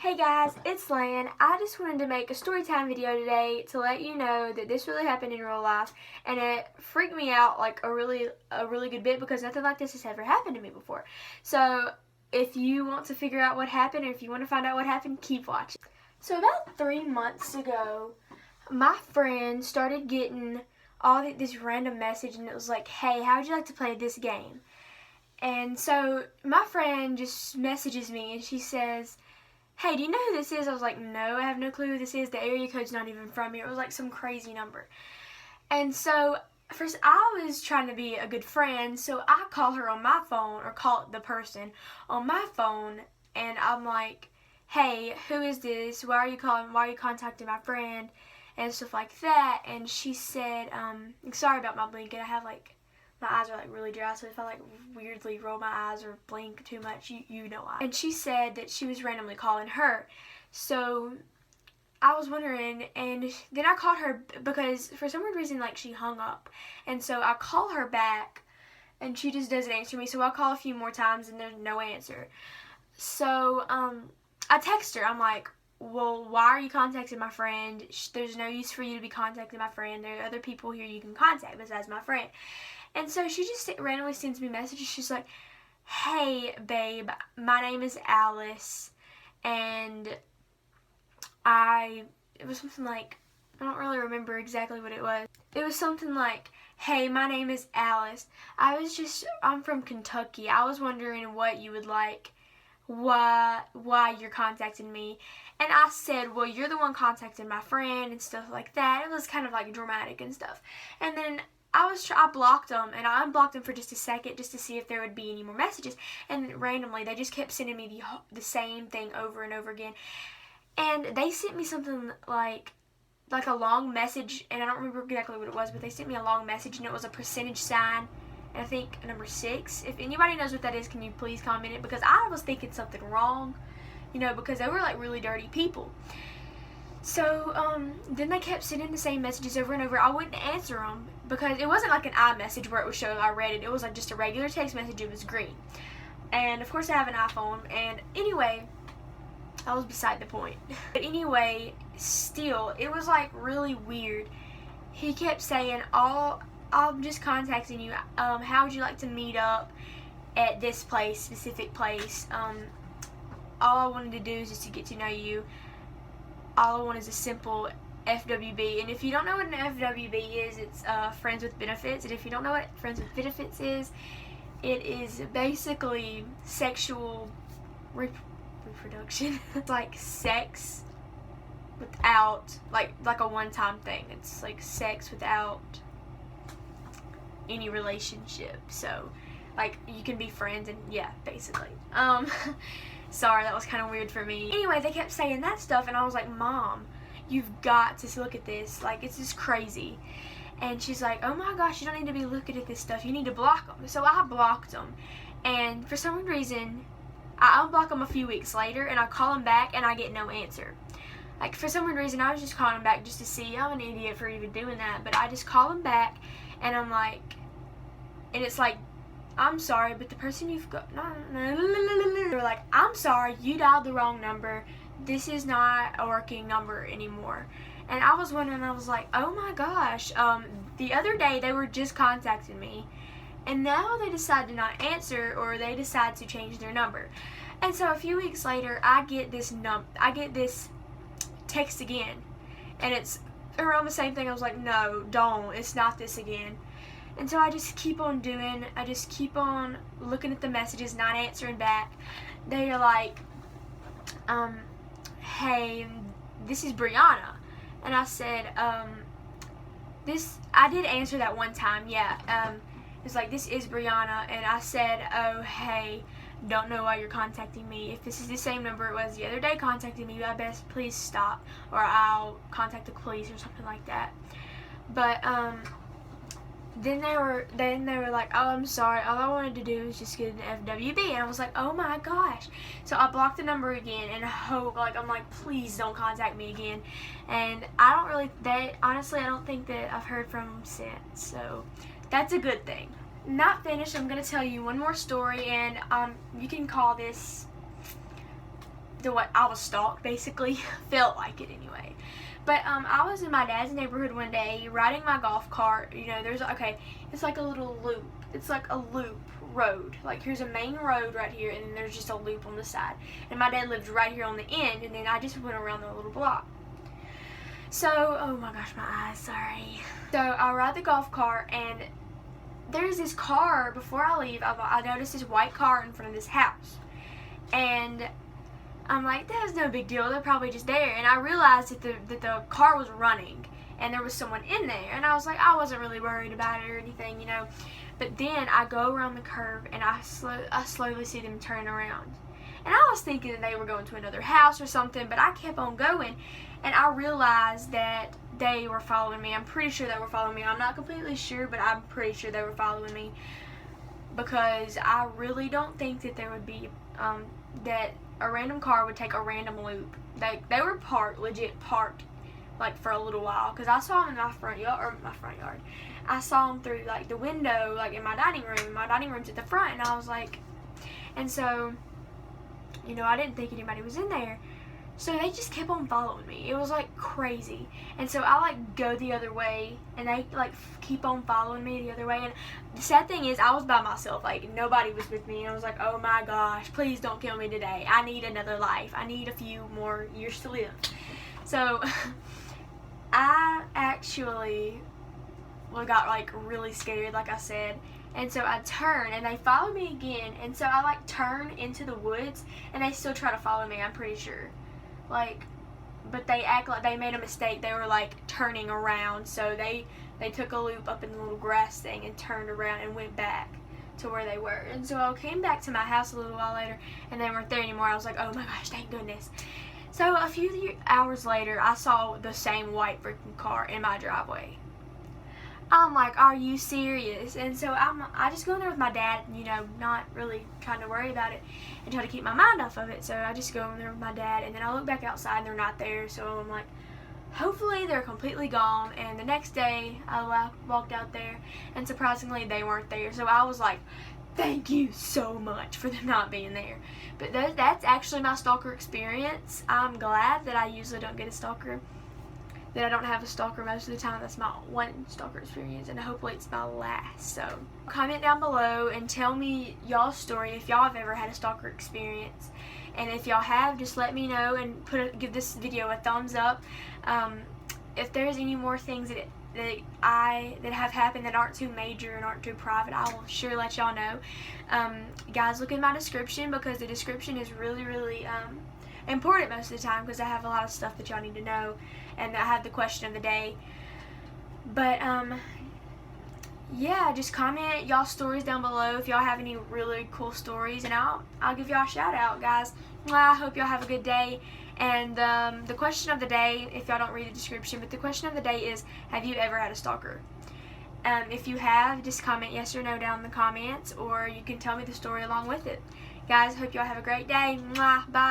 Hey guys, it's Lan. I just wanted to make a storytime video today to let you know that this really happened in real life, and it freaked me out like a really good bit because nothing like this has ever happened to me before. So if you want to figure out what happened, or if you want to find out what happened, keep watching. So about 3 months ago, my friend started getting this random message, and it was like, "Hey, how would you like to play this game?" And so my friend just messages me, and she says, "Hey, do you know who this is?" I was like, "No, I have no clue who this is. The area code's not even from here." It was like some crazy number. And so first I was trying to be a good friend, so I call her on my phone, or call the person on my phone, and I'm like, "Hey, who is this? Why are you calling? Why are you contacting my friend?" And stuff like that. And she said, "Sorry about my blinking. I have my eyes are really dry, so if I weirdly roll my eyes or blink too much, you know why." And she said that she was randomly calling her. So I was wondering, and then I called her because for some weird reason she hung up. And so I call her back and she just doesn't answer me. So I'll call a few more times and there's no answer. So I text her. I'm like, "Well, why are you contacting my friend? There's no use for you to be contacting my friend. There are other people here you can contact besides my friend." And so she just randomly sends me messages. She's like, "Hey, babe, my name is Alice, and it was something like, I don't really remember exactly what it was. It was something like, "Hey, my name is Alice. I'm from Kentucky. I was wondering what you would like, why you're contacting me." And I said, "Well, you're the one contacting my friend," and stuff like that. It was kind of dramatic and stuff. And then I blocked them, and I unblocked them for just a second just to see if there would be any more messages. And randomly, they just kept sending me the same thing over and over again. And they sent me something like a long message, and I don't remember exactly what it was, but they sent me a long message, and it was a percentage sign, and I think number 6. If anybody knows what that is, can you please comment it? Because I was thinking something wrong, because they were really dirty people. So then they kept sending the same messages over and over. I wouldn't answer them because it wasn't like an iMessage where it would show I read it. It was just a regular text message. It was green. And of course I have an iPhone. And anyway, that was beside the point. But anyway, still, it was really weird. He kept saying, I'm just contacting you. How would you like to meet up at this place, specific place? All I wanted to do is just to get to know you. All I want is a simple FWB. And if you don't know what an FWB is, it's friends with benefits. And if you don't know what friends with benefits is, it is basically sexual reproduction. It's like sex without like a one-time thing. It's like sex without any relationship. So you can be friends, and yeah, basically. Sorry, that was kind of weird for me. Anyway, they kept saying that stuff, and I was like, "Mom, you've got to look at this. It's just crazy." And she's like, "Oh my gosh, you don't need to be looking at this stuff. You need to block them." So I blocked them. And for some reason, I unblock them a few weeks later, and I call them back, and I get no answer. For some reason, I was just calling them back just to see. I'm an idiot for even doing that. But I just call them back, and I'm like, and it's like, "I'm sorry, but the person you've got," they're like, "I'm sorry, you dialed the wrong number. This is not a working number anymore." And I was wondering, I was like, oh my gosh, the other day they were just contacting me, and now they decide to not answer, or they decide to change their number. And so a few weeks later, I get this text again, and it's around the same thing. I was like, "No, don't, it's not this again." And so I just keep on looking at the messages, not answering back. They are like, "Hey, this is Brianna." And I said, I did answer that one time, yeah. It's like, "This is Brianna." And I said, "Oh, hey, don't know why you're contacting me. If this is the same number it was the other day contacting me, I best please stop, or I'll contact the police," or something like that. But, Then they were like, "Oh, I'm sorry. All I wanted to do was just get an FWB." And I was like, "Oh my gosh!" So I blocked the number again, and I'm like, "Please don't contact me again." And honestly, I don't think that I've heard from them since. So that's a good thing. Not finished. I'm gonna tell you one more story, and you can call this what I was stalked, basically. Felt like it anyway. But I was in my dad's neighborhood one day riding my golf cart. You know, it's like a little loop. It's like a loop road. Like, here's a main road right here, and then there's just a loop on the side. And my dad lived right here on the end, and then I just went around the little block. So, oh my gosh, my eyes, sorry. So I ride the golf cart, and there's this car. Before I leave, I noticed this white car in front of this house. And I'm like, that's no big deal, they're probably just there. And I realized that the car was running and there was someone in there. And I was like, I wasn't really worried about it or anything, you know. But then I go around the curve and I slowly see them turn around. And I was thinking that they were going to another house or something, but I kept on going. And I realized that they were following me. I'm pretty sure they were following me. I'm not completely sure, but I'm pretty sure they were following me. Because I really don't think that there would be, that a random car would take a random loop. They were legit parked, like, for a little while, because I saw them in my front yard. I saw them through, like, the window, like, in my dining room. My dining room's at the front, and I was like, and so, you know, I didn't think anybody was in there. So they just kept on following me. It was like crazy. And so I like go the other way, and they like keep on following me the other way. And the sad thing is, I was by myself. Like, nobody was with me. And I was like, oh my gosh, please don't kill me today. I need another life. I need a few more years to live. So I actually got like really scared, like I said. And so I turned, and they followed me again. And so I like turn into the woods, and they still try to follow me, I'm pretty sure. Like, but they act like they made a mistake. They were like turning around, so they took a loop up in the little grass thing and turned around and went back to where they were. And so I came back to my house a little while later, and they weren't there anymore. I was like, oh my gosh, thank goodness. So a few hours later, I saw the same white freaking car in my driveway. I'm like, are you serious? And so I just go in there with my dad, you know, not really trying to worry about it and try to keep my mind off of it. So I just go in there with my dad, and then I look back outside and they're not there. So I'm like, hopefully they're completely gone. And the next day I walked out there, and surprisingly they weren't there. So I was like, thank you so much for them not being there. But that's actually my stalker experience. I'm glad that I usually don't get a stalker. That I don't have a stalker most of the time. That's my one stalker experience, and hopefully it's my last. So comment down below and tell me y'all's story if y'all have ever had a stalker experience. And if y'all have, just let me know and give this video a thumbs up. If there's any more things that have happened that aren't too major and aren't too private, I will sure let y'all know. Guys, look in my description, because the description is really, really important most of the time, because I have a lot of stuff that y'all need to know, and I have the question of the day. But yeah, just comment y'all stories down below if y'all have any really cool stories, and I'll give y'all a shout out, guys. I hope y'all have a good day. And the question of the day, if y'all don't read the description, but the question of the day is, have you ever had a stalker? If you have, just comment yes or no down in the comments, or you can tell me the story along with it. Guys, hope y'all have a great day. Bye.